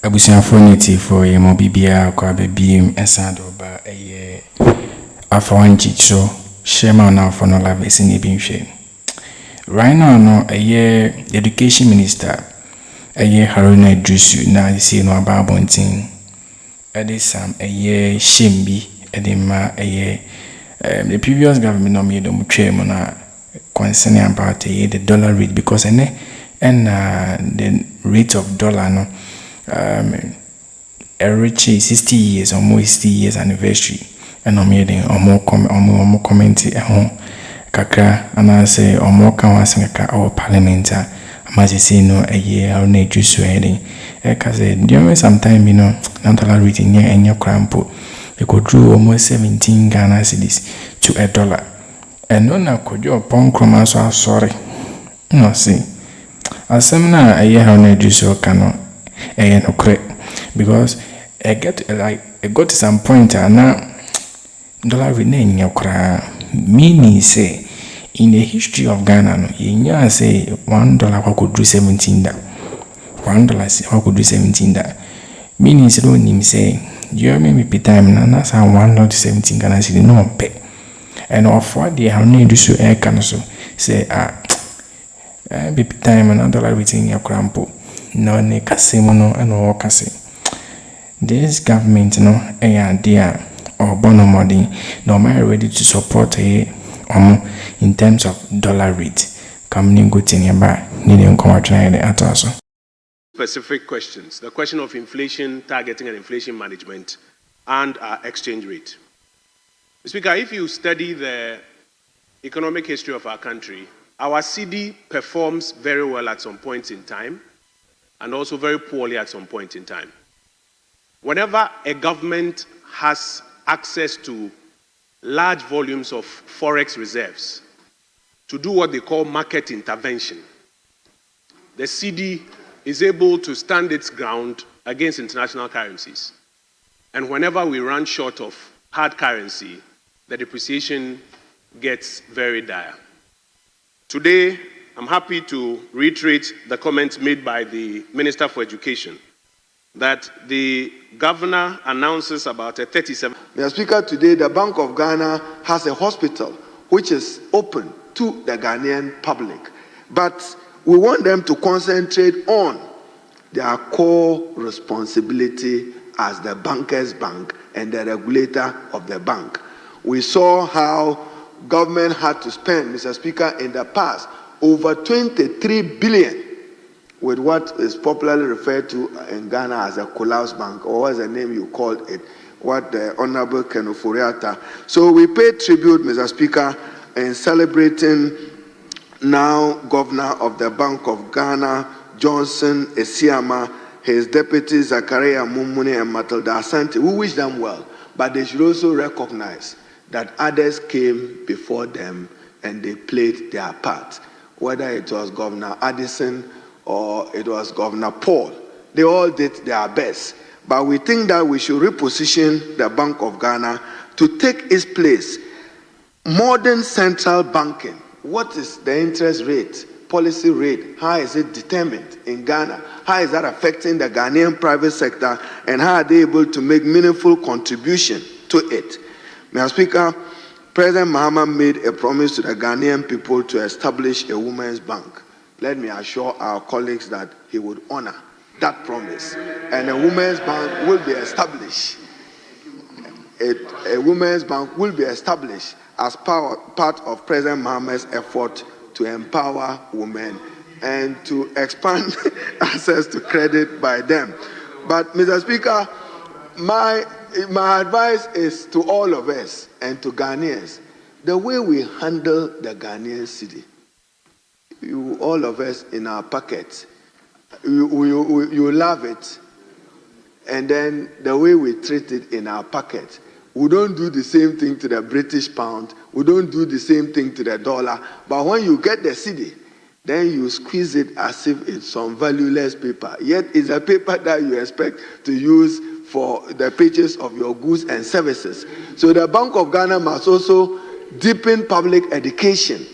Abusianfo neti for ye mo bibia kwa bebiem esado ba Alpha OneTV so shema na for no love is in binhwe. Right now no education minister Haruna Idrisu na see no about bonting. Sam shembi edema the previous government no made them trim na concerning about the dollar rate because the rate of dollar no reach 60 years or more 60 years anniversary and more comment kakra and I say or more can was our parliament say no a year or nature sweating because during some time not dollar rate in your crampo you could draw almost 17 Ghana cedis to $1 and no na could your Opong Nkrumah so sorry no see as some na a year how Idrisu cannot no correct because I got to some point now dollar remain your cry meaning say in the history of Ghana no you say $1 could do 17 that $1 could do 17 that meaning say don't him say you maybe time na that's how $1.17 Ghana cedi no pay and of what they have need to so air can so say be time na dollar within your crampo no ne kase mo no and o kase this government no idea or bonomodi no am ready to support in terms of dollar rate coming good in your back needing come try at also specific questions, the question of inflation targeting and inflation management and our exchange rate. Speaker, if you study the economic history of our country, our cedi performs very well at some points in time and also very poorly at some point in time. Whenever a government has access to large volumes of forex reserves to do what they call market intervention, the cedi is able to stand its ground against international currencies. And whenever we run short of hard currency, the depreciation gets very dire. Today, I'm happy to reiterate the comments made by the Minister for Education that the governor announces about a 37. Mr. Speaker, today the Bank of Ghana has a hospital which is open to the Ghanaian public. But we want them to concentrate on their core responsibility as the banker's bank and the regulator of the bank. We saw how government had to spend, Mr. Speaker, in the past over 23 billion with what is popularly referred to in Ghana as a collapse bank, or what's the name you called it, what the Honorable Ken Oforiatta. So we pay tribute, Mr. Speaker, in celebrating now Governor of the Bank of Ghana, Johnson Esiama, his deputy Zachariah Mumuni and Matilda Asante. We wish them well, but they should also recognize that others came before them and they played their part. Whether it was Governor Addison or it was Governor Paul, they all did their best. But we think that we should reposition the Bank of Ghana to take its place. Modern central banking. What is the interest rate, policy rate? How is it determined in Ghana? How is that affecting the Ghanaian private sector? And how are they able to make meaningful contribution to it? Mr. Speaker, President Mahama made a promise to the Ghanaian people to establish a women's bank. Let me assure our colleagues that he would honor that promise. And a women's bank will be established. A women's bank will be established as part of President Mahama's effort to empower women and to expand access to credit by them. But, Mr. Speaker, my advice is to all of us and to Ghanaians, the way we handle the Ghanaian city, all of us in our pockets, you love it, and then the way we treat it in our pocket, we don't do the same thing to the British pound. We don't do the same thing to the dollar. But when you get the cedi, then you squeeze it as if it's some valueless paper. Yet it's a paper that you expect to use for the purchase of your goods and services. So the Bank of Ghana must also deepen public education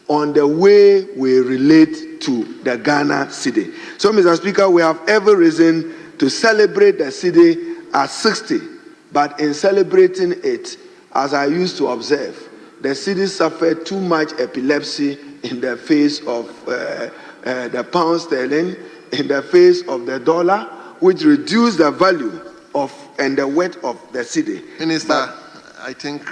on the way we relate to the Ghana cedi. So, Mr. Speaker, we have every reason to celebrate the cedi at 60, but in celebrating it, as I used to observe, the cedi suffered too much epilepsy in the face of the pound sterling, in the face of the dollar, which reduced the value of and the weight of the cedi. Minister, I think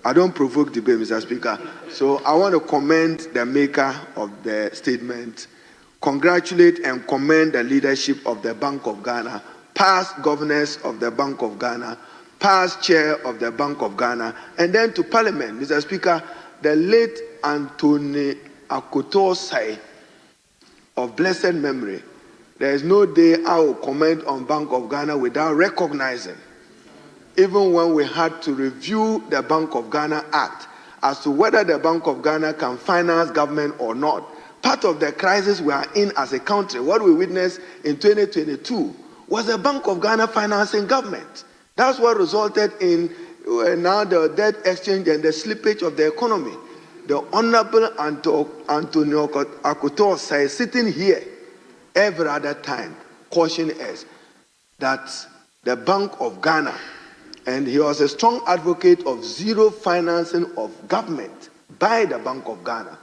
I don't provoke debate, Mr. Speaker. So I want to commend the maker of the statement, congratulate and commend the leadership of the Bank of Ghana, past governors of the Bank of Ghana, past chair of the Bank of Ghana, and then to Parliament, Mr. Speaker, the late Anthony Akotosai of blessed memory. There is no day I will comment on Bank of Ghana without recognizing, even when we had to review the Bank of Ghana Act as to whether the Bank of Ghana can finance government or not. Part of the crisis we are in as a country, what we witnessed in 2022, was the Bank of Ghana financing government. That's what resulted in now the debt exchange and the slippage of the economy. The Honorable Antonio Akoto says, sitting here every other time, caution us that the Bank of Ghana, and he was a strong advocate of zero financing of government by the Bank of Ghana.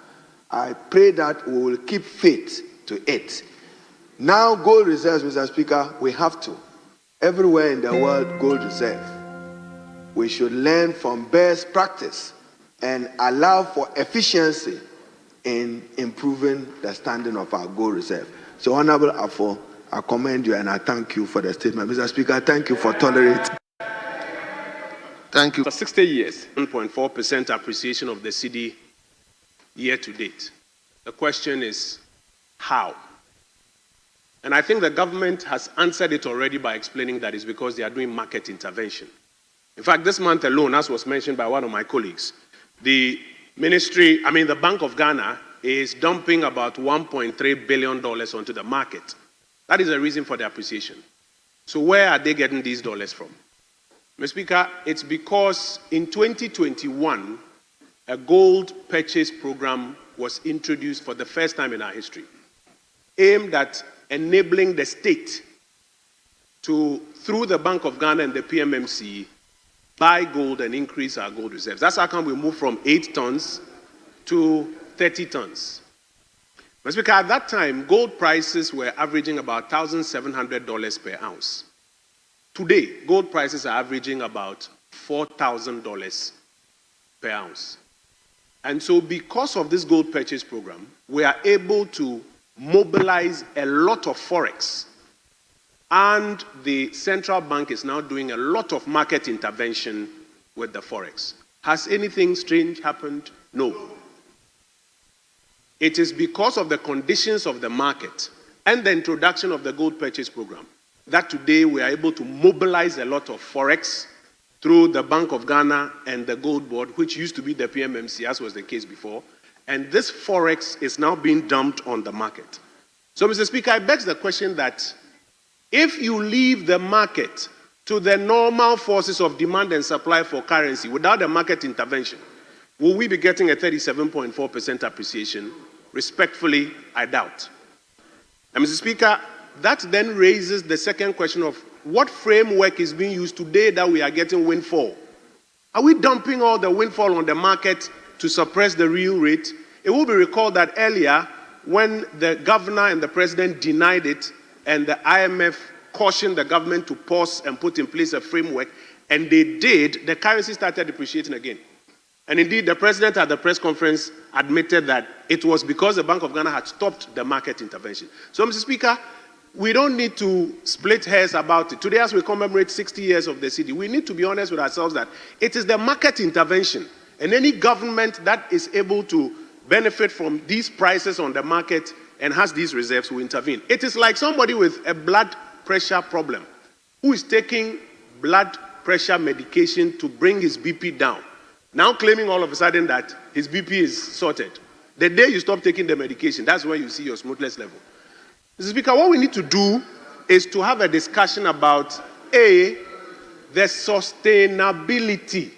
I pray that we will keep faith to it. Now, gold reserves, Mr. Speaker, we have to. Everywhere in the world, gold reserve. We should learn from best practice and allow for efficiency in improving the standing of our gold reserve. So, Honorable Afo, I commend you and I thank you for the statement. Mr. Speaker, thank you for tolerating. Thank you. For 60 years, 1.4% appreciation of the cedi year to date. The question is, how? And I think the government has answered it already by explaining that it's because they are doing market intervention. In fact, this month alone, as was mentioned by one of my colleagues, the Bank of Ghana is dumping about $1.3 billion onto the market. That is the reason for the appreciation. So where are they getting these dollars from? Mr. Speaker, it's because in 2021, a gold purchase program was introduced for the first time in our history, aimed at enabling the state to, through the Bank of Ghana and the PMMC, buy gold and increase our gold reserves. That's how come we moved from 8 tons to 30 tons. Mr. Speaker, at that time, gold prices were averaging about $1,700 per ounce. Today, gold prices are averaging about $4,000 per ounce. And so because of this gold purchase program, we are able to mobilize a lot of forex. And the central bank is now doing a lot of market intervention with the forex. Has anything strange happened? No. It is because of the conditions of the market and the introduction of the gold purchase program that today we are able to mobilize a lot of forex through the Bank of Ghana and the Gold Board, which used to be the PMMC, as was the case before. And this forex is now being dumped on the market. So, Mr. Speaker, I beg the question that if you leave the market to the normal forces of demand and supply for currency without a market intervention, will we be getting a 37.4% appreciation? Respectfully, I doubt. And Mr. Speaker, that then raises the second question of what framework is being used today that we are getting windfall? Are we dumping all the windfall on the market to suppress the real rate? It will be recalled that earlier, when the governor and the president denied it, and the IMF cautioned the government to pause and put in place a framework, and they did, the currency started depreciating again. And indeed, the president at the press conference admitted that it was because the Bank of Ghana had stopped the market intervention. So, Mr. Speaker, we don't need to split hairs about it. Today, as we commemorate 60 years of the cedi, we need to be honest with ourselves that it is the market intervention, and any government that is able to benefit from these prices on the market and has these reserves will intervene. It is like somebody with a blood pressure problem who is taking blood pressure medication to bring his BP down, now claiming all of a sudden that his BP is sorted. The day you stop taking the medication, that's when you see your smoothness level. Mr. Speaker, what we need to do is to have a discussion about, A, the sustainability.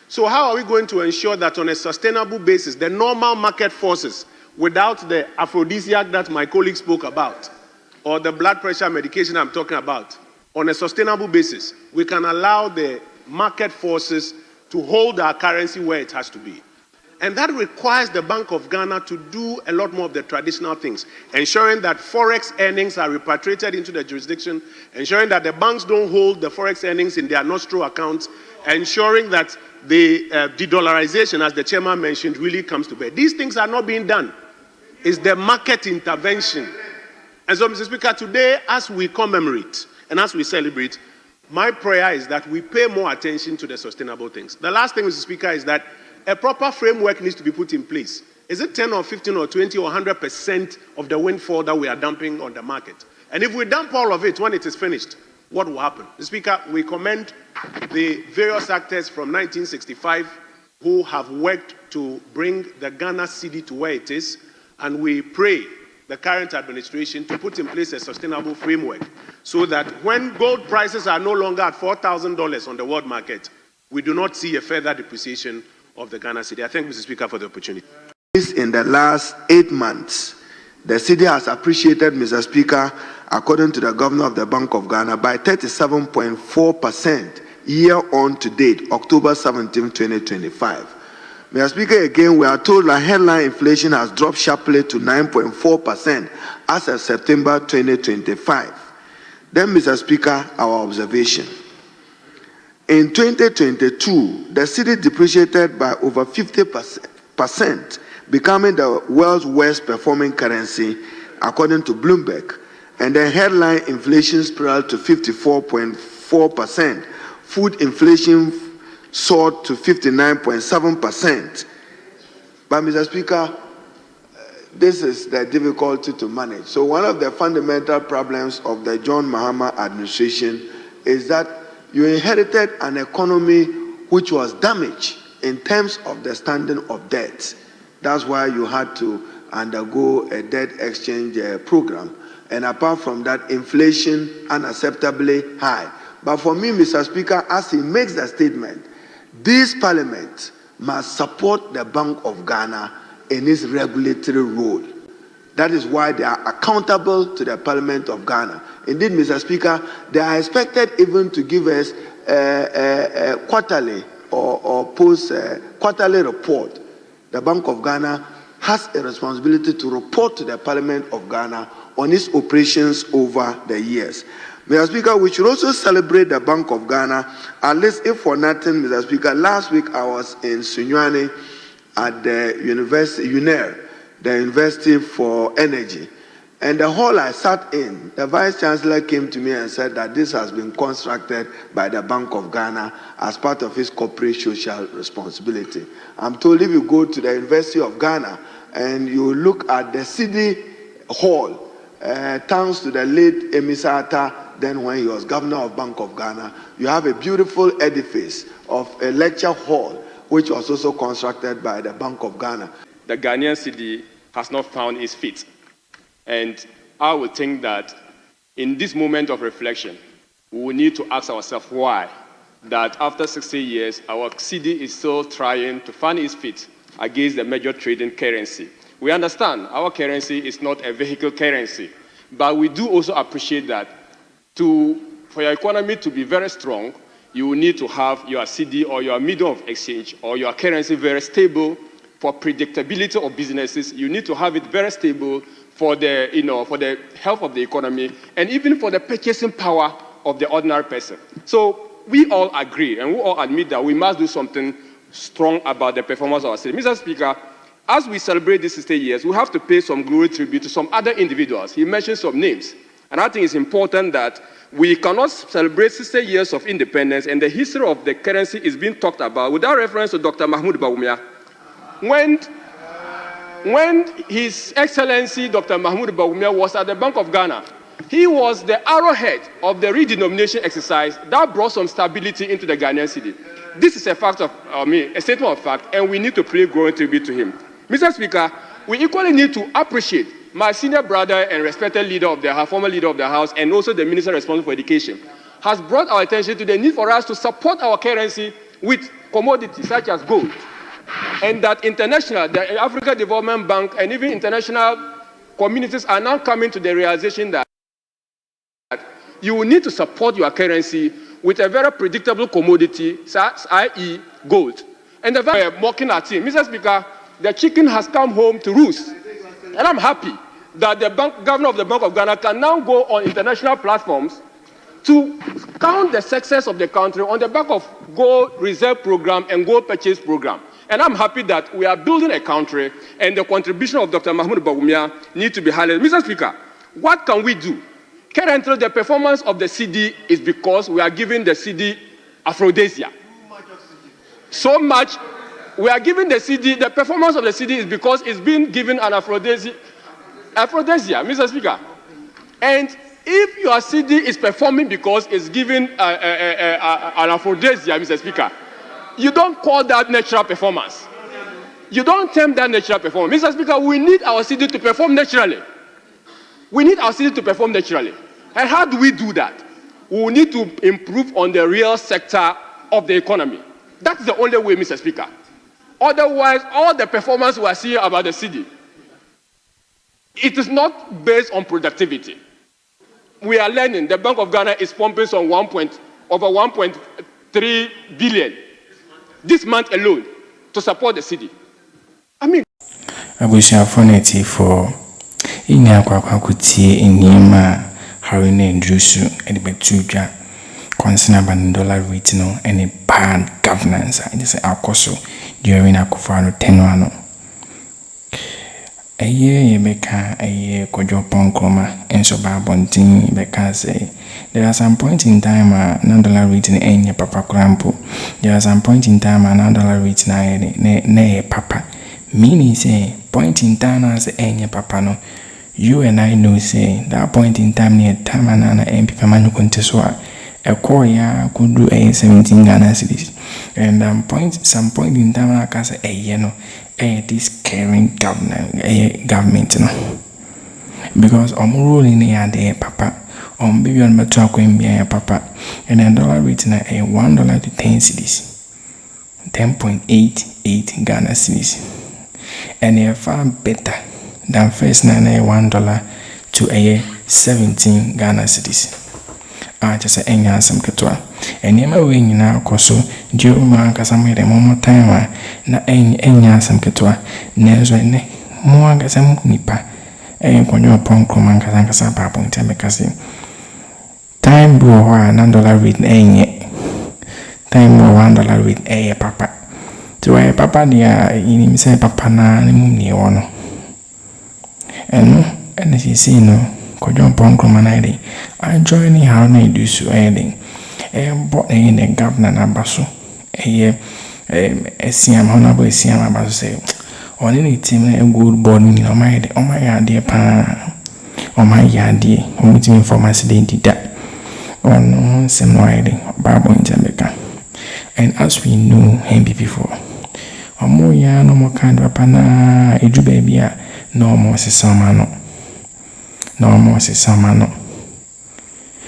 So how are we going to ensure that on a sustainable basis, the normal market forces, without the aphrodisiac that my colleague spoke about, or the blood pressure medication I'm talking about on a sustainable basis, we can allow the market forces to hold our currency where it has to be. And that requires the Bank of Ghana to do a lot more of the traditional things, ensuring that forex earnings are repatriated into the jurisdiction, ensuring that the banks don't hold the forex earnings in their nostro accounts, ensuring that the de-dollarization, as the chairman mentioned, really comes to bear. These things are not being done. It's the market intervention. And so, Mr. Speaker, today, as we commemorate and as we celebrate, my prayer is that we pay more attention to the sustainable things. The last thing, Mr. Speaker, is that a proper framework needs to be put in place. Is it 10 or 15 or 20 or 100% of the windfall that we are dumping on the market? And if we dump all of it when it is finished, what will happen? Mr. Speaker, we commend the various actors from 1965 who have worked to bring the Ghana cedi to where it is, and we pray the current administration to put in place a sustainable framework so that when gold prices are no longer at $4,000 on the world market, we do not see a further depreciation of the Ghana cedi. I thank Mr. Speaker for the opportunity. In the last 8 months, the cedi has appreciated, Mr. Speaker, according to the Governor of the Bank of Ghana, by 37.4% year on to date, October 17, 2025. Mr. Speaker, again, we are told that headline inflation has dropped sharply to 9.4% as of September 2025. Then, Mr. Speaker, our observation. In 2022, the cedi depreciated by over 50%, becoming the world's worst performing currency, according to Bloomberg, and the headline inflation spiraled to 54.4%. Food inflation soared to 59.7%. But, Mr. Speaker, this is the difficulty to manage. So one of the fundamental problems of the John Mahama administration is that you inherited an economy which was damaged in terms of the standing of debt. That's why you had to undergo a debt exchange program. And apart from that, inflation unacceptably high. But for me, Mr. Speaker, as he makes the statement, this parliament must support the Bank of Ghana in its regulatory role. That is why they are accountable to the Parliament of Ghana. Indeed, Mr. Speaker, they are expected even to give us a quarterly or post-quarterly report. The Bank of Ghana has a responsibility to report to the Parliament of Ghana on its operations over the years. Mr. Speaker, we should also celebrate the Bank of Ghana, at least if for nothing, Mr. Speaker. Last week I was in Sunyani at the University, UNER, the University for Energy. And the hall I sat in, the Vice Chancellor came to me and said that this has been constructed by the Bank of Ghana as part of its corporate social responsibility. I'm told if you go to the University of Ghana and you look at the city hall, thanks to the late Emisata, then when he was governor of Bank of Ghana, you have a beautiful edifice of a lecture hall, which was also constructed by the Bank of Ghana. The Ghanaian cedi has not found its feet. And I would think that in this moment of reflection, we will need to ask ourselves why. That after 60 years, our cedi is still trying to find its feet against the major trading currency. We understand our currency is not a vehicle currency, but we do also appreciate that for your economy to be very strong, you will need to have your cedi or your medium of exchange or your currency very stable. For predictability of businesses, you need to have it very stable for the, for the health of the economy and even for the purchasing power of the ordinary person. So we all agree and we all admit that we must do something strong about the performance of our cedi. Mr. Speaker, as we celebrate these 60 years, we have to pay some glory tribute to some other individuals. He mentioned some names. And I think it's important that we cannot celebrate 60 years of independence and the history of the currency is being talked about without reference to Dr. Mahmoud Bawumia. When His Excellency Dr. Mahmoud Bawumia was at the Bank of Ghana, he was the arrowhead of the redenomination exercise that brought some stability into the Ghanaian cedi. This is a fact of, a statement of fact, and we need to pay growing tribute to him. Mr. Speaker, we equally need to appreciate my senior brother and respected leader of the House, former leader of the House, and also the Minister responsible for education, has brought our attention to the need for us to support our currency with commodities such as gold. And that the African Development Bank, and even international communities are now coming to the realization that you will need to support your currency with a very predictable commodity, i.e. gold. And the very mocking at him, Mr. Speaker, the chicken has come home to roost. And I'm happy that the governor of the Bank of Ghana can now go on international platforms to count the success of the country on the back of gold reserve program and gold purchase program. And I'm happy that we are building a country and the contribution of Dr. Mahmoud Bawumia need to be highlighted. Mr. Speaker, what can we do? Currently, the performance of the CD is because we are giving the CD aphrodisia. So much, we are giving the CD, the performance of the CD is because it's been given an aphrodisia, Mr. Speaker. And if your CD is performing because it's given an aphrodisia, Mr. Speaker, you don't call that natural performance. You don't term that natural performance. Mr. Speaker, we need our CD to perform naturally. We need our CD to perform naturally. And how do we do that? We need to improve on the real sector of the economy. That's the only way, Mr. Speaker. Otherwise, all the performance we are seeing about the CD, it is not based on productivity. We are learning. The Bank of Ghana is pumping some over 1.3 billion this month alone to support the city. I mean, abusuafoneti for inya kwakutie enyema Haruna Idrisu edibetudwa concern about dollar rate no any bad governance and say akoso during akufano tenwano eye beka eye kojo Nkrumah enso ba bontin beka say there are some point in time na dollar rate ni enye papa krampo there are some point in time na dollar rate na ne papa meaning say point in time as enye papa no you and I know say that point in time near time na NPP manu konteswa a koya could do a 17 Ghana cedis and some point in time I can say you know this caring government no because ruling here there papa baby on matter ko papa and then dollar rate na $1 to 10 cedis 10.88 Ghana cedis and they are far better than first $1 to 17 Ghana cedis. Just a some ketwa. And never win now, Coso, Juma Casamere, Momo time, na enya some ketwa, Nezwene, Moanga some nipa, and Conyo Opong Nkrumah Casancasa Papa and Temecasi. Time blew $1 with a time $1 with a papa. To a papa, dear, in himself, papa, na, near one. And she say no, Kojo Opong Nkrumah I join Haruna Idrisu bought in the governor Nabaso Siam Honorable Siam Abaso say on any team a good board in my idea on my yard omitting information they did that on some riding Bible in Jamaica. And as we know NPP before more no more kind of pana edu baby no more samano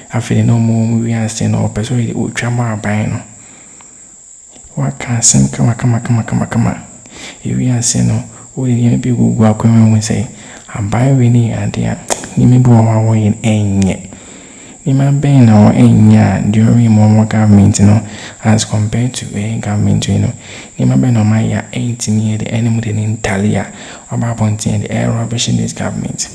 I feel no more we are saying no person with Chama Bino. What can sing come. If we are saying no, we be welcome when say, I'm by winning idea. You may be our way in any. You may be now any during more government, as compared to a government, you may be no my 18 year the enemy in Italia about pointing the air rubbish in this government.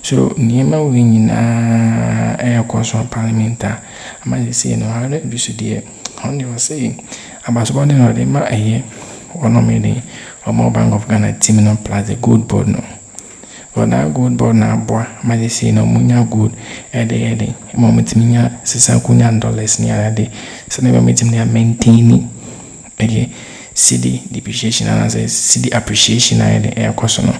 So, Niema winning air course on parliament. I might say, no, I don't do so, dear. Only was saying about one or the ma a year or no meaning or more Bank of Ghana team plus the good board no. Or that good board now, boy, might say no munya good at the heading. A moment minya, $600 near a day. So, never meet him there maintaining a CD depreciation and as a CD appreciation at the air course no.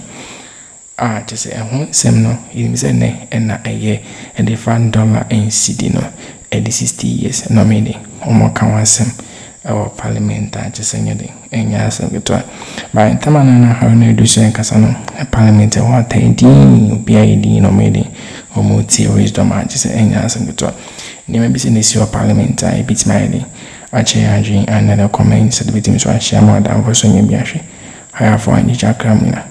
Just a home seminal, it is a ne and a year and the $1 in CD no at the 60 years no meaning or more can one sem our parliament just anything and yes and get to by Tamana Haruna Idrisu and Casano a parliament what a BID no meaning or more wisdom just and yes and get to never be seen this your parliament I beat my day and another comments at the victims so I share more than for Sonia Biashi. I have one Akroma.